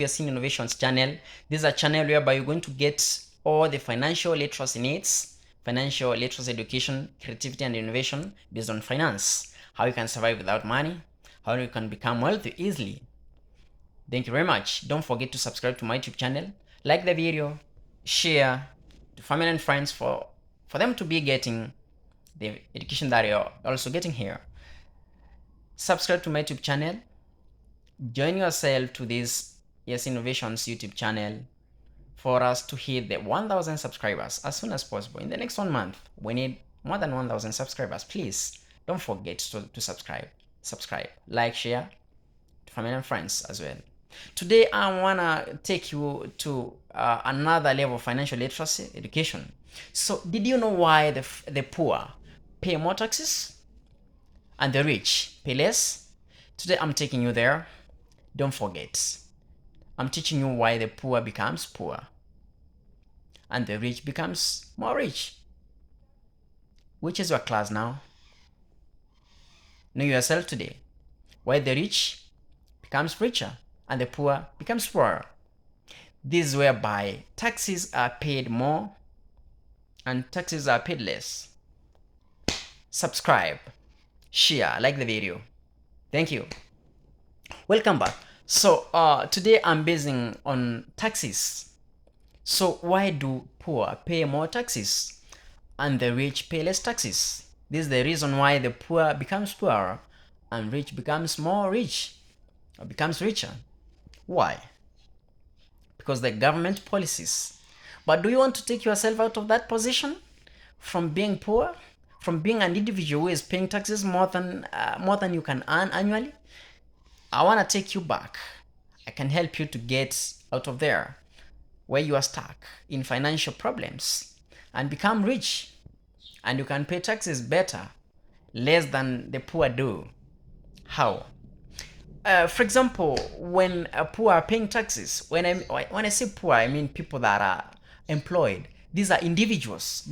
YASSININNOVATIONS Innovations channel. This is a channel whereby you're going to get all the financial literacy needs, financial literacy education, creativity and innovation based on finance. How you can survive without money, how you can become wealthy easily. Thank you very much. Don't forget to subscribe to my YouTube channel, like the video, share to family and friends for them to be getting the education that you're also getting here. Subscribe to my YouTube channel. Join yourself to this YASSINNOVATIONS YouTube channel for us to hit the 1,000 subscribers as soon as possible. In the next 1 month, we need more than 1,000 subscribers. Please don't forget to subscribe. Subscribe, like, share to family and friends as well. Today, I wanna take you to another level of financial literacy education. So, did you know why the poor pay more taxes and the rich pay less? Today, I'm taking you there. Don't forget, I'm teaching you why the poor becomes poor and the rich becomes more rich. Which is your class now? Know yourself today. Why the rich becomes richer and the poor becomes poorer. This is whereby taxes are paid more and taxes are paid less. Subscribe, share, like the video. Thank you. Welcome back. So today I'm basing on taxes. So why do poor pay more taxes and the rich pay less taxes? This is the reason why the poor becomes poorer and rich becomes more rich or becomes richer. Why? Because the government policies. But do you want to take yourself out of that position? From being poor? From being an individual who is paying taxes more than you can earn annually? I want to take you back. I can help you to get out of there where you are stuck in financial problems and become rich, and you can pay taxes better, less than the poor do. How? For example, when poor are paying taxes, when I say poor, I mean people that are employed. These are individuals.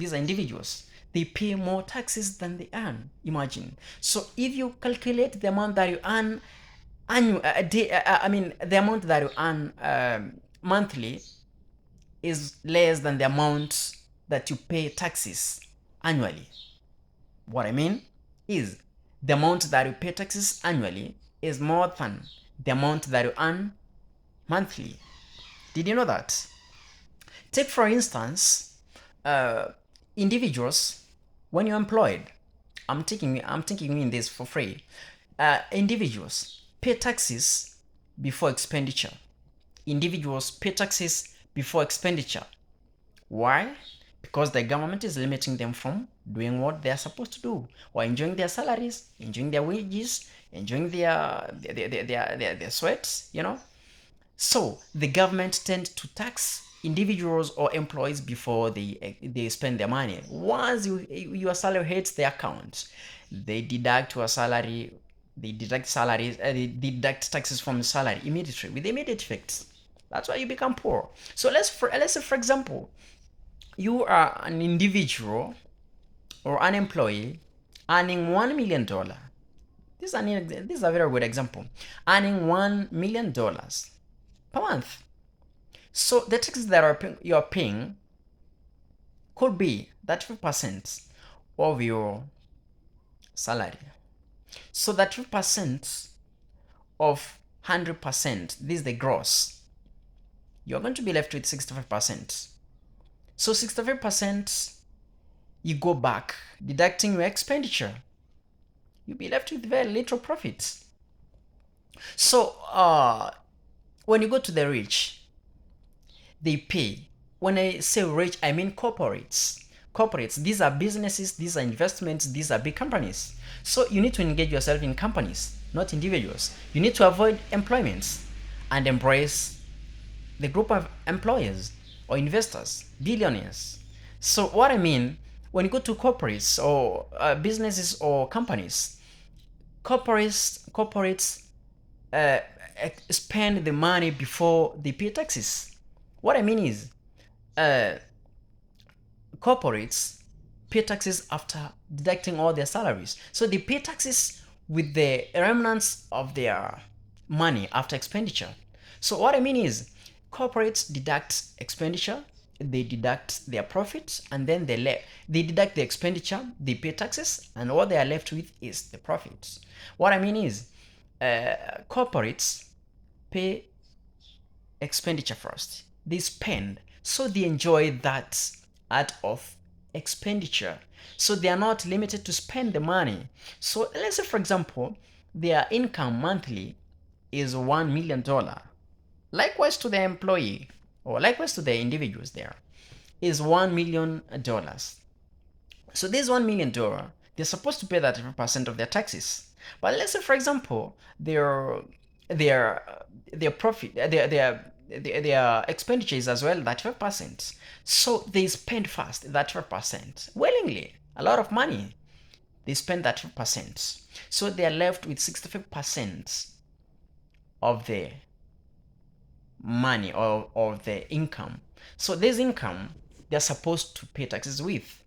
They pay more taxes than they earn. Imagine. So if you calculate the amount that you earn the amount that you earn monthly is less than the amount that you pay taxes annually. What I mean is the amount that you pay taxes annually is more than the amount that you earn monthly. Did you know that? Take for instance, individuals. When you're employed, I'm taking in this for free. Individuals pay taxes before expenditure. Individuals pay taxes before expenditure. Why? Because the government is limiting them from doing what they are supposed to do, or enjoying their salaries, enjoying their wages, enjoying their sweats, you know. So the government tends to tax individuals or employees before they spend their money. Once your salary hits the account, they deduct your salary. They deduct salaries. They deduct taxes from the salary immediately with immediate effects. That's why you become poor. So let's say for example, you are an individual or an employee earning $1 million. This is a very good example. Earning $1 million per month. So the taxes that you're paying could be 35% of your salary. So that 2% of 100%, this is the gross, you're going to be left with 65%. So 65%, you go back, deducting your expenditure. You'll be left with very little profit. So when you go to the rich, they pay. When I say rich, I mean corporates. These are businesses, these are investments, these are big companies. So you need to engage yourself in companies, not individuals. You need to avoid employments and embrace the group of employers or investors, billionaires. So what I mean, when you go to corporates or businesses or companies, corporates spend the money before they pay taxes. What I mean is, corporates pay taxes after deducting all their salaries. So they pay taxes with the remnants of their money after expenditure. So what I mean is, corporates deduct expenditure, they deduct their profits, and then they deduct the expenditure, they pay taxes, and what they are left with is the profits. What I mean is, corporates pay expenditure first. They spend, so they enjoy that out of expenditure. So they are not limited to spend the money. So let's say, for example, their income monthly is $1 million. Likewise to the employee, or likewise to the individuals, there is $1 million. So this $1 million, they're supposed to pay that 30% of their taxes. But let's say, for example, their their profit, their expenditure is as well that 12%. So they spend fast that 12% willingly, a lot of money. They spend that 12%. So they are left with 65% of the money or of the income. So this income they're supposed to pay taxes with.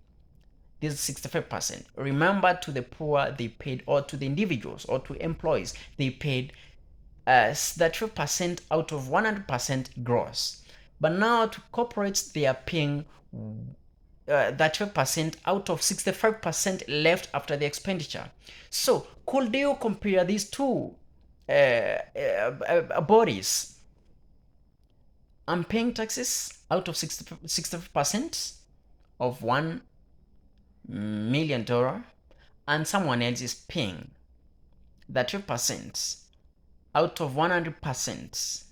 This is 65%. Remember, to the poor they paid, or to the individuals or to employees, they paid that 12% out of 100% gross. But now to corporates, they are paying that 12% out of 65% left after the expenditure. So could you compare these two bodies? I'm paying taxes out of 65% of $1 million, and someone else is paying that 12% out of 100%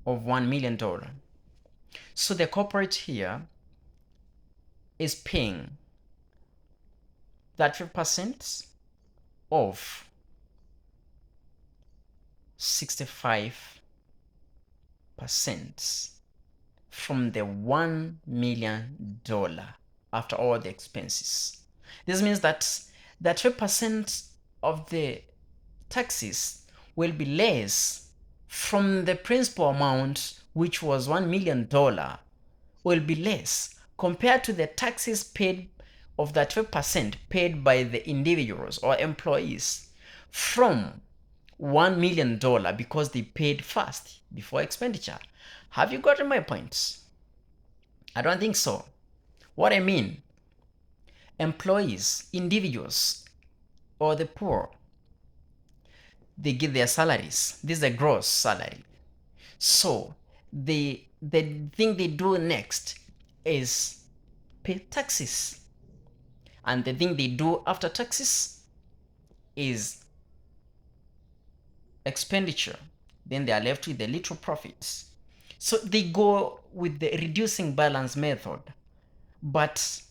of $1 million. So the corporate here is paying that 12% of 65% from the $1 million after all the expenses. This means that 12% of the taxes will be less from the principal amount, which was $1 million, will be less compared to the taxes paid of that 12% paid by the individuals or employees from $1 million, because they paid fast before expenditure. Have you gotten my points? I don't think so. What I mean, employees, individuals, or the poor, they get their salaries. This is a gross salary. So the thing they do next is pay taxes. And the thing they do after taxes is expenditure. Then they are left with the little profits. So they go with the reducing balance method. But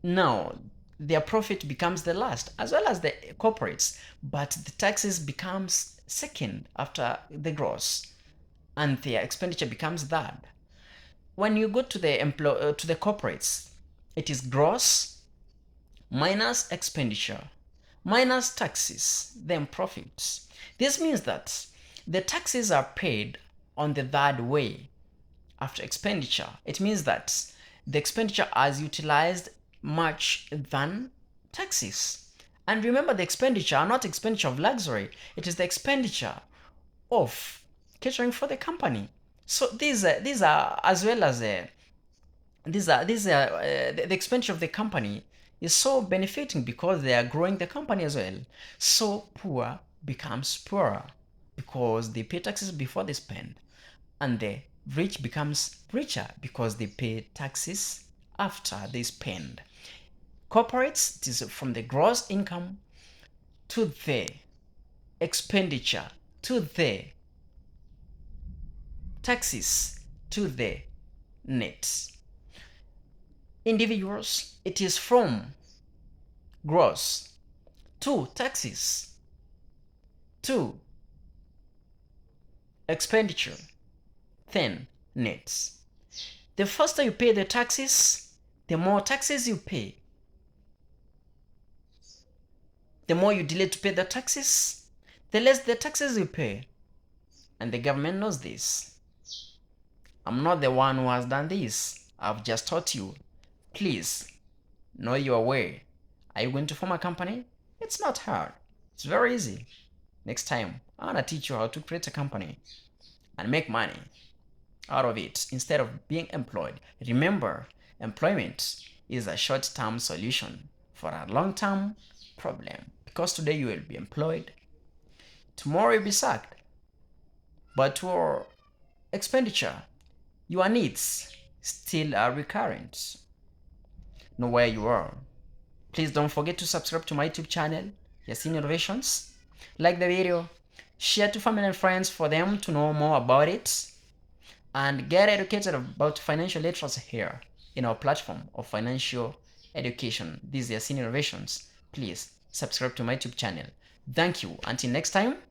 now their profit becomes the last, as well as the corporates, but the taxes becomes second after the gross, and their expenditure becomes third. When you go to the to the corporates, it is gross minus expenditure minus taxes, then profits. This means that the taxes are paid on the third way after expenditure. It means that the expenditure is utilized much than taxes. And remember, the expenditure are not expenditure of luxury. It is the expenditure of catering for the company. So these are as well as the expenditure of the company is so benefiting because they are growing the company as well. So poor becomes poorer because they pay taxes before they spend, and the rich becomes richer because they pay taxes after they spend. Corporates, it is from the gross income to the expenditure to the taxes to the net. Individuals, it is from gross to taxes to expenditure, then nets. The faster you pay the taxes, the more taxes you pay. The more you delay to pay the taxes, the less the taxes you pay. And the government knows this. I'm not the one who has done this. I've just taught you. Please, know your way. Are you going to form a company? It's not hard. It's very easy. Next time, I want to teach you how to create a company and make money out of it instead of being employed. Remember, employment is a short-term solution for a long-term problem, because today you will be employed, tomorrow you'll be sacked, but your expenditure, your needs still are recurrent. Know where you are. Please don't forget to subscribe to my YouTube channel, Yassini Innovations. Like the video, share to family and friends for them to know more about it, and get educated about financial literacy here in our platform of financial education. This is Yassini Innovations. Please subscribe to my YouTube channel. Thank you. Until next time.